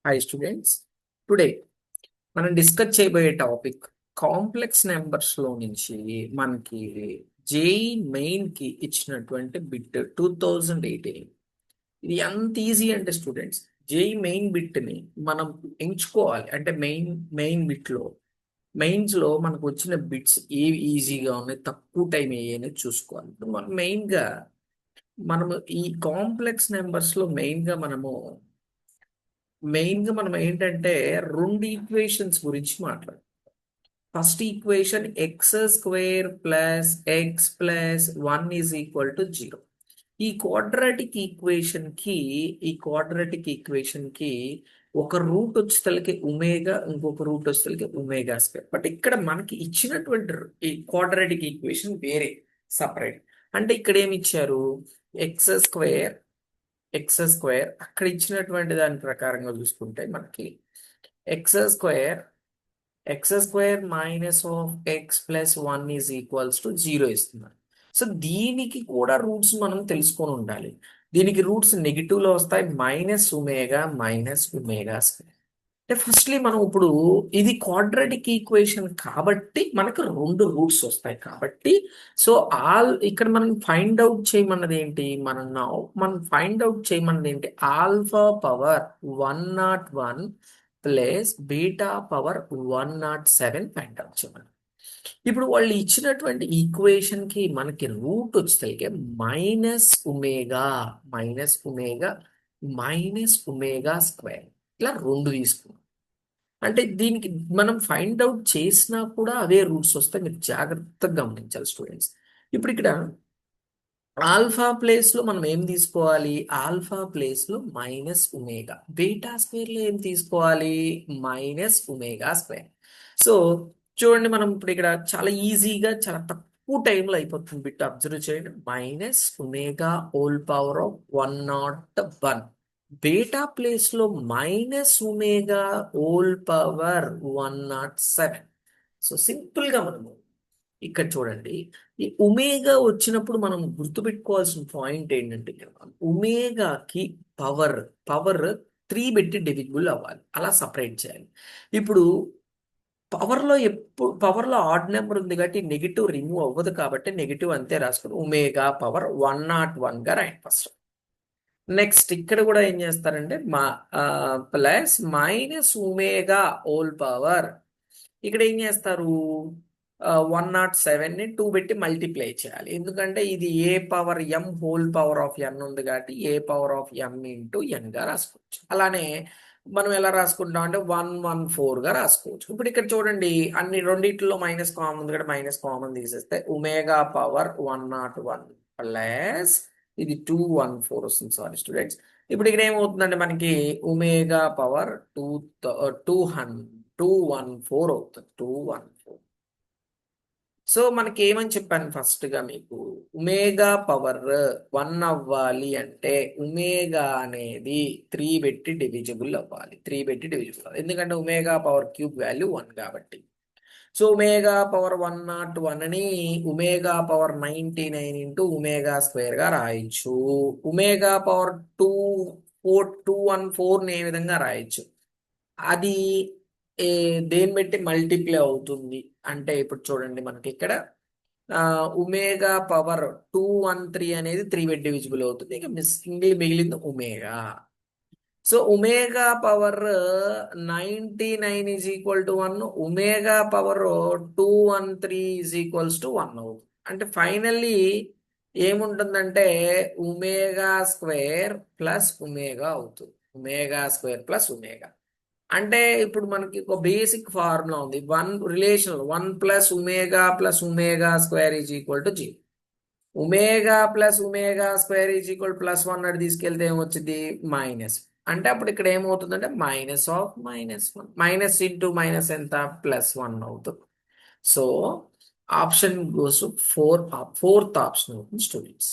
Hi students, today మనం discuss చేయబోయే topic complex numbers లో నుంచి మనకి జేఈ మెయిన్ కి ఇచ్చినటువంటి బిట్ 2018. ఇది ఎంత ఈజీ అంటే స్టూడెంట్స్, జేఈ మెయిన్ బిట్ ని మనం ఎంచుకోవాలి. అంటే మెయిన్ బిట్ లో మెయిన్స్ లో మనకు వచ్చిన బిట్స్ ఏవి ఈజీగా ఉన్నాయి, తక్కువ టైం ఏ అనేది చూసుకోవాలి. ఇప్పుడు మనం మనము ఈ కాంప్లెక్స్ నెంబర్స్ లో మెయిన్ గా మనం ఏంటంటే రెండు ఈక్వేషన్స్ గురించి మాట్లాడాలి. First equation X square plus X plus 1 = 0. ఈ క్వాడ్రాటిక్ ఈక్వేషన్ కి ఒక రూట్ వచ్చేసరికి ఒమేగా, ఇంకొక రూట్ వచ్చేసరికి ఒమేగా స్క్వేర్. బట్ ఇక్కడ మనకి ఇచ్చినటువంటి ఈ క్వాడ్రాటిక్ ఈక్వేషన్ వేరే, సపరేట్. అంటే ఇక్కడ ఏమి ఇచ్చారు? ఎక్స్ స్క్వేర్ అక్కడ ఇచ్చినటువంటి దాని ప్రకారంగా చూసుకుంటే మనకి X square minus of X plus 1 = 0 ఇస్తున్నారు. సో దీనికి కూడా రూట్స్ మనం తెలుసుకొని ఉండాలి. దీనికి రూట్స్ నెగిటివ్ లో వస్తాయి, -ఒమేగా స్క్వేర్. అంటే ఫస్ట్లీ మనం ఇప్పుడు ఇది క్వాడ్రాటిక్ ఈక్వేషన్ కాబట్టి మనకు రెండు రూట్స్ వస్తాయి కాబట్టి, సో ఇక్కడ మనం ఫైండ్ అవుట్ చేయమన్నది ఏంటి? మనం ఫైండ్ అవుట్ చేయమన్నది ఏంటి? Alpha power 101 plus beta power 107 find out చేయమని. ఇప్పుడు వాళ్ళు ఇచ్చినటువంటి ఈక్వేషన్ కి మనకి రూట్ వచ్చేసరికి -ఒమేగా స్క్వేర్, ఇలా రెండు తీసుకున్నాం. అంటే దీనికి మనం ఫైండ్ అవుట్ చేసినా కూడా అవే రూట్స్ వస్తాయి. మీరు జాగ్రత్తగా గమనించాలి స్టూడెంట్స్. ఇప్పుడు ఇక్కడ ఆల్ఫా ప్లేస్ లో మనం ఏం తీసుకోవాలి? ఆల్ఫా ప్లేస్ లో -ఒమేగా. బీటా స్క్వేర్ లో ఏం తీసుకోవాలి? -Omega square. సో చూడండి, మనం ఇప్పుడు ఇక్కడ చాలా ఈజీగా, చాలా తక్కువ టైంలో అయిపోతుంది. బిట్ అబ్జర్వ్ చేయండి. -ఒమేగా^101. బీటా ప్లేస్ లో -ఒమేగా^107. సో సింపుల్ గా మనము ఇక్కడ చూడండి, ఈ ఒమేగా వచ్చినప్పుడు మనం గుర్తుపెట్టుకోవాల్సిన పాయింట్ ఏంటంటే, ఒమేగాకి పవర్ పవర్ 3 పెట్టి డివిజిబుల్ అవ్వాలి, అలా సపరేట్ చేయాలి. ఇప్పుడు పవర్లో ఆడ్ నెంబర్ ఉంది కాబట్టి నెగిటివ్ రిమూవ్ అవ్వదు, కాబట్టి నెగిటివ్ అంతే రాసుకుని ఒమేగా^101 గా రాయండి ఫస్ట్. నెక్స్ట్ ఇక్కడ కూడా ఏం చేస్తారంటే ప్లస్ -ఒమేగా^, ఇక్కడ ఏం చేస్తారు? 107ని 2 పెట్టి మల్టిప్లై చేయాలి. ఎందుకంటే ఇది A^m^n ఉంది కాబట్టి A^m గా రాసుకోవచ్చు. అలానే మనం ఎలా రాసుకుంటాం అంటే 114 గా రాసుకోవచ్చు. ఇప్పుడు ఇక్కడ చూడండి, అన్ని రెండిట్లో మైనస్ కామన్ ఉంది కాబట్టి మైనస్ కామన్ తీసేస్తే ఒమేగా^101 ప్లస్ ఇది 214 వస్తుంది. Sorry students. ఇప్పుడు ఇక్కడ ఏమవుతుందంటే మనకి ఒమేగా^214 అవుతుంది. 214. సో మనకి ఏమని చెప్పాను ఫస్ట్ గా మీకు, ఒమేగా పవర్ 1 అవ్వాలి అంటే ఒమేగా అనేది 3 పెట్టి డివిజిబుల్ అవ్వాలి. ఎందుకంటే ఒమేగా పవర్ క్యూబ్ వాల్యూ 1 కాబట్టి. సో ఒమేగా పవర్ 101 ని omega power 99 into omega square గా రాయొచ్చు. ఒమేగా పవర్ 214 ఏ విధంగా రాయొచ్చు? అది దేని బట్టి మల్టిప్లై అవుతుంది అంటే, ఇప్పుడు చూడండి మనకి ఇక్కడ ఒమేగా పవర్ 213 అనేది 3 పెట్టి డివిజిబుల్ అవుతుంది. ఇక మిగిలింది omega. So omega power 99 = 1, omega power 213 = 1 అవుతుంది. అంటే ఫైనల్లీ ఏముంటుందంటే ఒమేగా స్క్వేర్ ప్లస్ ఒమేగా అవుతుంది. ఒమేగా. అంటే ఇప్పుడు మనకి ఒక బేసిక్ ఫార్ములా ఉంది, relation 1 + omega + omega square = 0. Omega + omega square +1 అని తీసుకెళ్తే ఏమొచ్చింది? మైనస్. అంటే అప్పుడు ఇక్కడ ఏమవుతుందంటే -1 మైనస్ ఇంటూ మైనస్ ఎంత? +1 అవుతుంది. So option goes 4th option అవుతుంది స్టూడెంట్స్.